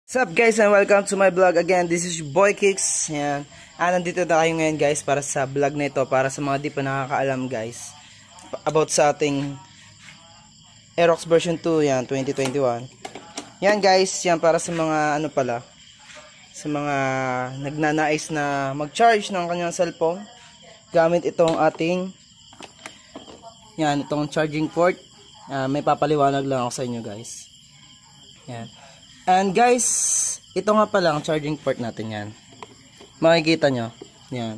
What's up guys and welcome to my vlog again. This is Boy Kicks. Yan. Nandito na kayo ngayon guys para sa vlog na ito. Para sa mga di pa nakakaalam guys about sa ating Aerox version 2 yan 2021. Yan guys, yan para sa mga sa mga nagnanais na mag-charge ng kanyang cellphone gamit itong ating itong charging port. May papaliwanag lang ako sa inyo guys. Yan. And guys, ito nga pala ang charging port natin yan. Makikita nyo. Yan.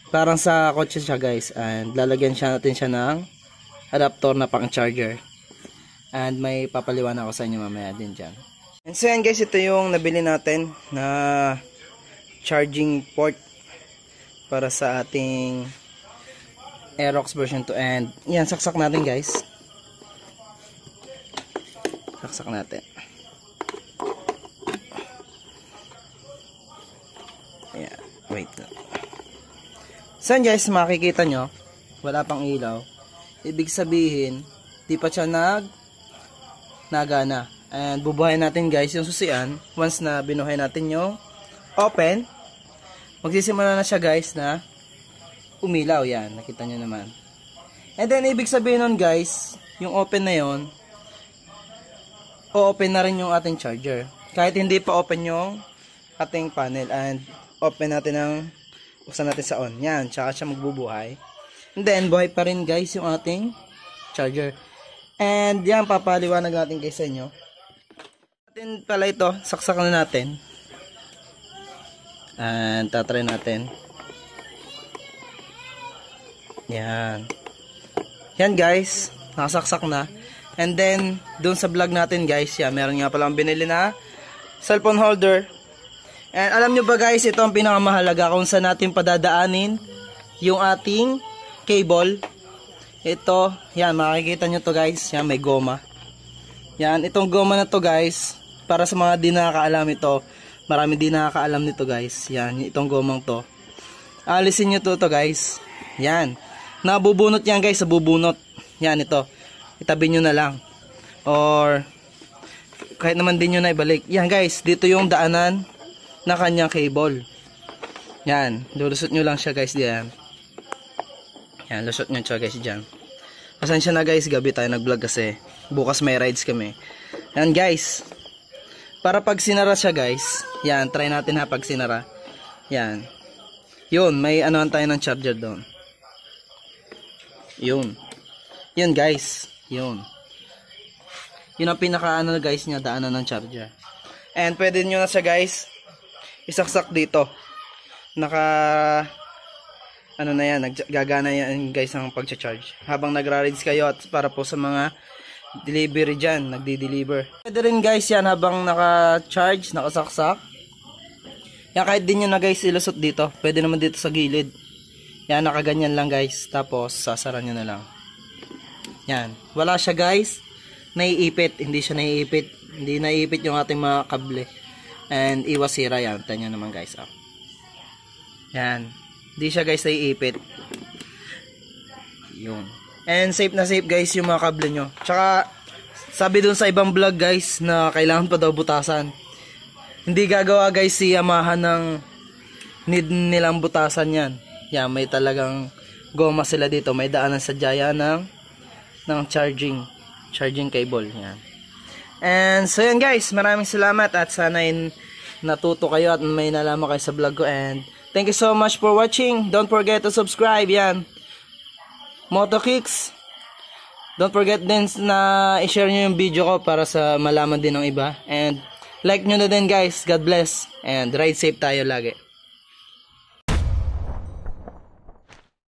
Parang sa kotse siya guys. And lalagyan natin siya ng adapter na pang charger. And may papaliwanag ako sa inyo mamaya din dyan. And so yan guys, ito yung nabili natin na charging port para sa ating Aerox version 2. And yan, saksak natin guys. Saksak natin. Ayan, wait lang. So guys, makikita nyo, wala pang ilaw. Ibig sabihin, di pa siya nagana. And bubuhayin natin guys yung susian. Once na binuhay natin yung open, magsisimula na siya guys na umilaw. Yan, nakita nyo naman. And then ibig sabihin nun guys, yung open na yon, o-open na rin yung ating charger. Kahit hindi pa open yung ating panel. And open natin buksan natin sa on. Yan, tsaka siya magbubuhay. And then, buhay pa rin guys yung ating charger. And yan, papaliwanag natin guys sa inyo. Natin pala ito, saksak na natin. And tatry natin. Yan. Yan guys, nakasaksak na. And then, doon sa vlog natin guys, meron nga palang binili na cellphone holder. And alam nyo ba guys, ito ang pinakamahalaga kung saan natin padadaanin yung ating cable. Ito, yan, makikita nyo to guys, yan, may goma. Yan, itong goma na to guys, para sa mga di nakakaalam ito, marami di nakakaalam nito guys. Yan, itong gomang to. Alisin nyo to guys. Yan, nabubunot yan guys, nabubunot. Yan, ito. Itabi nyo na lang. Or kahit naman din nyo na ibalik. Yan guys, dito yung daanan na kanyang cable. Yan, lulusot nyo lang siya guys diyan. Yan, lusot nyo siya guys diyan. Pasensya na guys, gabi tayo nag-vlog kasi bukas may rides kami. Yan guys, para pag sinara siya guys, yan, try natin ha pag sinara. Yan. Yun, may anuhan tayo ng charger doon. Yun. Yun guys. Yun. Yun ang pinaka guys niya, daanan ng charger. And pwede nyo na siya guys isaksak dito. Na yan, naggagana yan guys ang pagcha-charge. Habang nagra-rides kayo at para po sa mga delivery dyan, nagdi-deliver. Pwede rin guys yan habang naka-charge, nakasaksak. Yan, kahit din nyo na guys ilusot dito. Pwede naman dito sa gilid. Yan, nakaganyan lang guys. Tapos sasara nyo na lang. Yan, wala siya guys naiipit, hindi siya naiipit, hindi naiipit yung ating mga kable. And iwas sira yan, tanyo naman guys. Yan, hindi siya guys naiipit. Yun. And safe na safe guys yung mga kable nyo. Tsaka sabi dun sa ibang vlog guys na kailangan pa daw butasan. Hindi gagawa guys si Yamaha ng need nilang butasan yan. Yan, may talagang goma sila dito, may daanan sa jaya ng charging cable. Yan. And so yan guys, maraming salamat at sana natuto kayo at may nalaman kayo sa vlog ko. And thank you so much for watching. Don't forget to subscribe. Yan, Moto Kicks. Don't forget din na i-share nyo yung video ko para sa malaman din ng iba. And like nyo na din guys. God bless and ride safe tayo lagi.